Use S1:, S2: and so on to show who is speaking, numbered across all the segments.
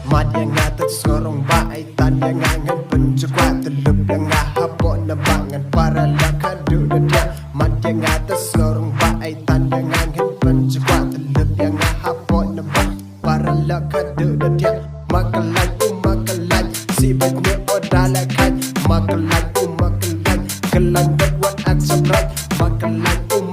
S1: Mat yang atas ngorong baik tan yang angan pencukuat teluk yang ngahapok nebangan para lakadu dia. Mat yang atas ngorong baik tan yang angan pencukuat teluk yang ngahapok nebang para lakadu dia. Makalai makalai si betnya odalakan makalai makalai kelan buat aksabrai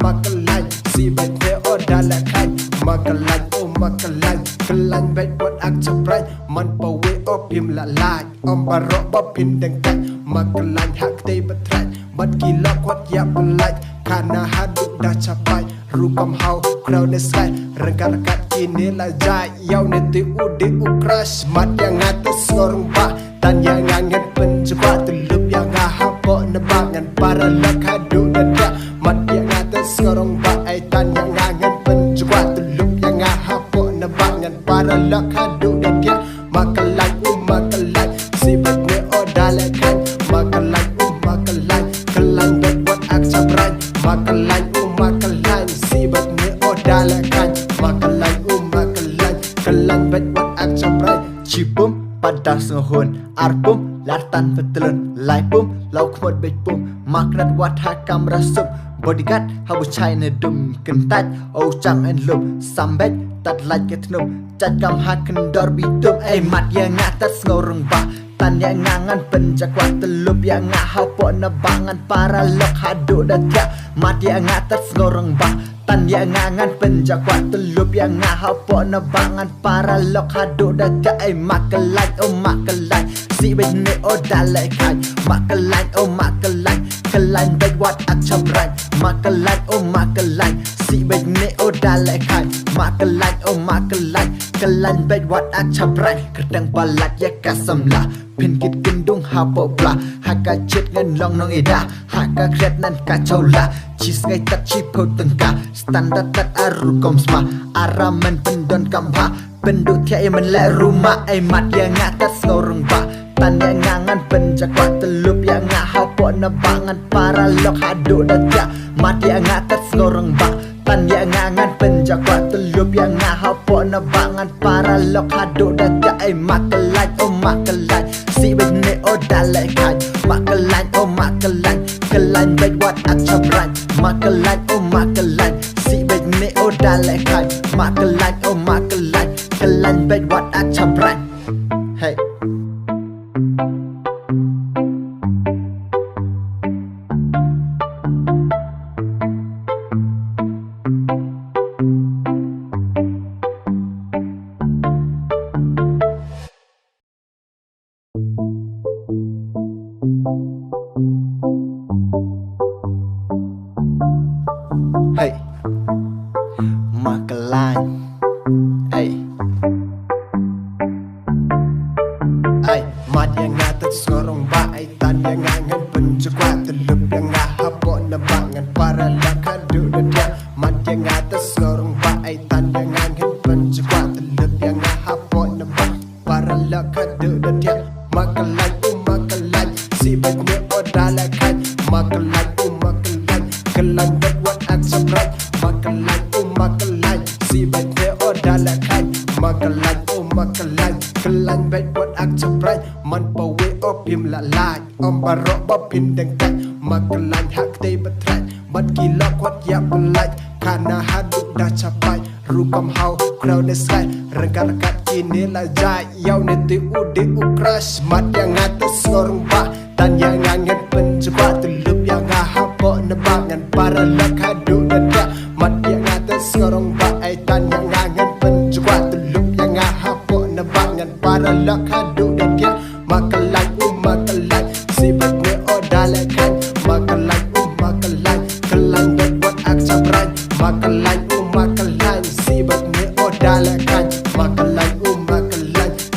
S1: makalai si betnya odalakan makalai makalai kelan buat aksabrai man pawe opim la lai om barok bapin dengkai makalai hak te betrai bat gila kuat ya pelai karena haduk dah capai rukam hau crowd the sky rekan-rekan kini lah jai yau neti ude ukras mat yang atas ngorong ba tan yang angan pencukuat teluk yang ngahapok nebangan para lakadu dadah mat yang atas ngorong ba tan yang angan pencukuat teluk yang ngahapok nebangan para lakadu dadah makalai makalai sibetnya odalakan makalai makalai kelan buat aksabrai makalai makalai sibetnya odalakan makalai makalai kelan buat aksabrai cipum pada sehun arpum lartan betelun laipum lauk mod bepum maknat wat hakam rasuk bodyguard habu china dum kentat au chang and lum sambet tat lait ketnum cat kam haken dor bitum mat yang atas ngorong ba tan yang ngangan penjakwat telup yang ngahapok nebangan para lok hadu datia mat yang atas ngorong ba tan yang ngangan penjakwat telup yang ngahapok nebangan para lok hadu datia makalai makalai si bene odalai kai makalai kelan buat aksabrai makalai makalai si bene odalai kai makalai kelan buat aksabrai kedang balat ya kasamla pinkit gendung hapo bla haka chet ngan long nong ida haka kret nan kacau la cis ngai tat cipo tengka standar tat aru komsma araman pendon kampa penduk tiai menle rumah mat yang atas ngorong ba tan yang ngangan penjakwat telup yang ngahapok nebangan para lok hadu datia mat yang atas ngorong ba tan yang ngangan penjakwat telup yang ngahapok nebangan para lok hadu datia makalai makalai si bene odalai kai makalai kelan buat aksabrai makalai si bene odalai kai makalai kelan buat aksabrai hey hey makalai hey mat yang atas ngorong baik tan yang angan pencukuat teluk yang ngahapok nebangan para lakadu dadah mat yang atas ngorong baik tan yang angan pencukuat teluk yang ngahapok nebangan para lakadu dadah makalai si betnya odalakan makalai kelan buat aksabrai makalai si betnya odalakan makalai kelan buat aksabrai man pawe opim la lai om barok bapin dengkai makalai hak te betrai bat gila kuat ya pelai karena haduk dah capai rukam hau crowd the sky rekan-rekan kini lah jai yau neti ude ukras mat yang atas ngorong ba tan yang angan pencukuat teluk yang ngahapok nebangan para lakadu dadah mat yang atas ngorong ba tan yang angan pencukuat teluk yang ngahapok nebangan para lakadu dadah makalai si betnya odalakan makalai kelan buat aksabrai makalai si betnya odalakan makalai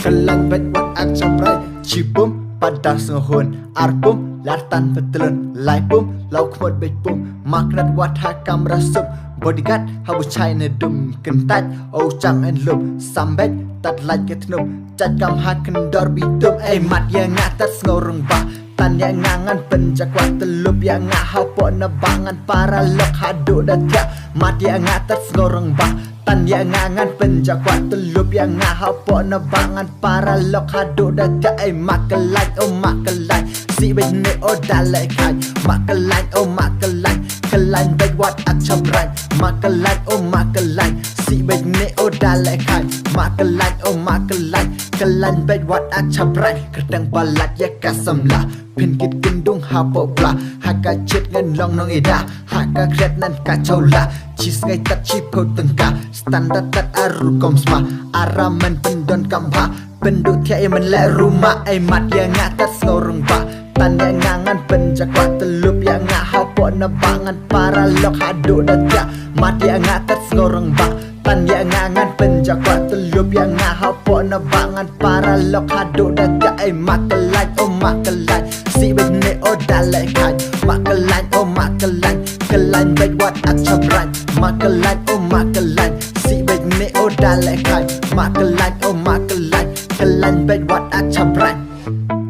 S1: kelan buat aksabrai cipum pada sehun arpum lartan betelun laipum lauk mod bepum maknat wat hakam rasuk bodyguard habu china dum kentat au chang and lum sambet tat lait ketnum cat kam haken dor bitum mat yang atas ngorong ba tan yang ngangan penjakwat telup yang ngahapok nebangan para lok hadu datia mat yang atas ngorong ba
S2: tan yang ngangan penjakwat telup yang ngahapok nebangan para lok haduk dah ai makelai oh makelai si bene oh dalai kai makelai oh makelai kelain baik wat ak cabrai makelai oh makelai si bene oh dalai kai makelai oh makelai kelain baik wat ak cabrai kedang balat ya kasamla pin kit gendung hapok bla haka chet ngan long nong ida haka kret nan kacau la chis ngai tat chipo tengka standar tat aru komsma araman pendon kampa penduk tiai men le rumah ai mat yang ngatas ngorong ba tan yang ngangan penjakwat telup yang ngahapok nebangan para lok haduk dah mat yang ngatas ngorong ba tan yang ngangan penjakwat telup yang ngahapok nebangan para lok haduk dah ai makelai oh makelai si bene oh dalai kai makelai oh makelai kelain baik wat ak cabrai makelai oh makelai si bene oh dalai kai makelai oh makelai kelain baik wat ak cabrai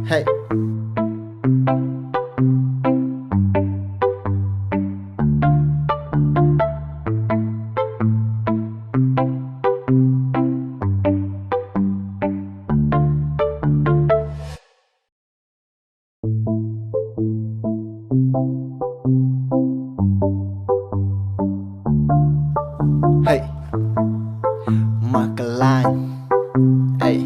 S2: hey hey makelai hey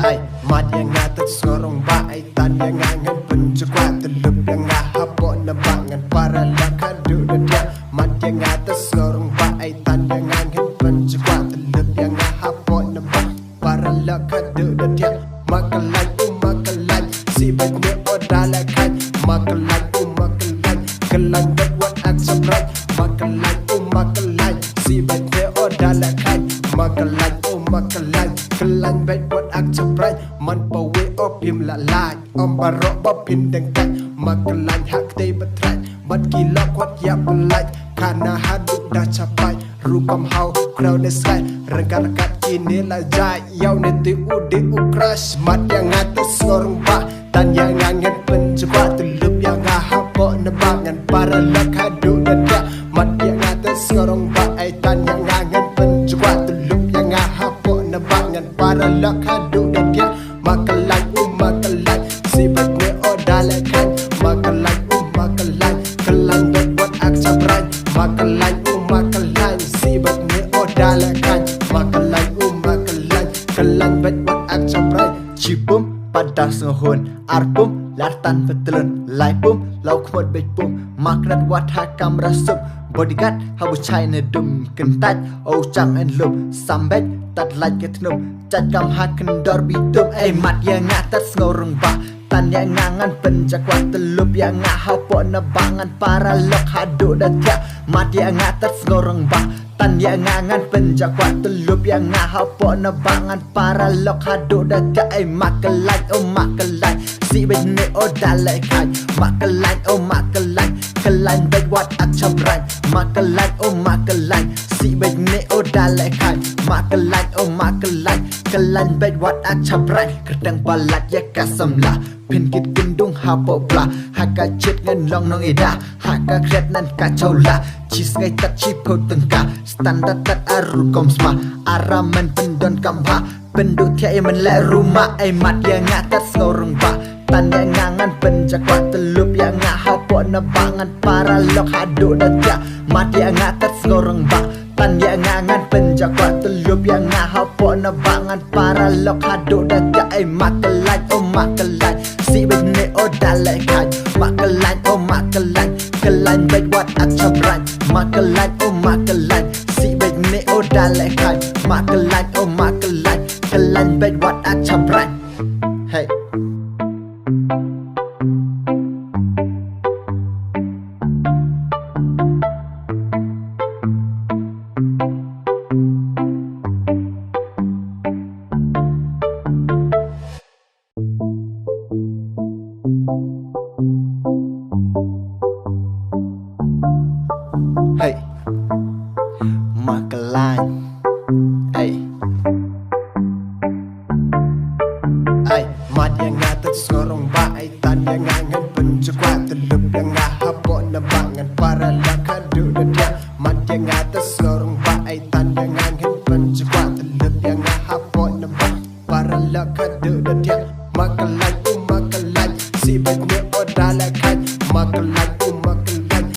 S2: ay mat yang ngatas ngorong ba ay tan yang ngangan penjakwat telup yang ngahapok nebangan para lok haduk dah mat yang ngatas ngorong ba ay tan yang ngangan penjakwat telup yang ngahapok nebangan para lok haduk dah makelai makelai si bene oh dalai kai makelai makelai kelan dak wat ak sabrai makelai makelai si bene oh dalai kai makelai makelai kelan dak wat ak sabrai man pawe oh pim la lai om barok ba pin deng kai makelai hak tei betrai bat kilok wat ya belai kana haduk dah capai rukam hau crowd the sky rekat kini la jai yau neti ude ukrash mat yang ngatas ngorong ba tan yang ngangan penjakwat telup yang ngahapok nebangan para lok haduk dah mat yang ngatas ngorong ba ai tan yang ngangan penjakwat telup yang ngahapok nebangan para lok haduk dah makelai makelai si bene oh dalai kai makelai makelai kelan dak wat ak cabrai makelai makelai si bene oh dalai kai makelai makelai kelan dak wat ak cabrai cipum pada sehun arpum lartan betelun lai pum lau khmot bej pum maknat wat hakam rasup bodyguard habu chai ne dum kentat au chang en lum sambet tat laj ke tnum chat kam haken dor bitum ai mat yang ngatas ngorong ba tan yang ngangan penjakwat telup yang ngahapok nebangan para lok haduk dah mat yang ngatas ngorong ba tan yang ngangan penjakwat telup yang ngahapok nebangan para lok haduk dah ai makelai oh makelai si bene oh dalai kai makelai oh makelai kelain baik wat ak cabrai makelai oh makelai si bene oh dalai kai makelai oh makelai kelain baik wat ak cabrai kedang balat ya kasamla pin kit gendung hapok bla haka chet ngan long nong ida haka kret nan kacau la chis ngai tat chipo tengka standar tat aru komsma araman pendon kampa penduk tiai men le rumah ai mat yang ngatas ngorong ba tan yang ngangan penjakwat telup yang ngahapok nebangan para lok haduk dah mat yang ngatas ngorong ba tan yang ngangan penjakwat telup yang ngahapok nebangan para lok haduk dah ai makelai makelai si bene oh dalai kai makelai makelai kelain baik wat ak cabrai makelai makelai si bene oh dalai kai makelai makelai kelain baik wat ak cabrai hey hey makelai hey ay mat yang ngatas ngorong ba ay tan yang ngangan penjakwat telup yang ngahapok nebangan para lok haduk dah
S1: yang atas sorong baitan yang angin pencuat teluk yang hapon nembak para lakadu dia makalang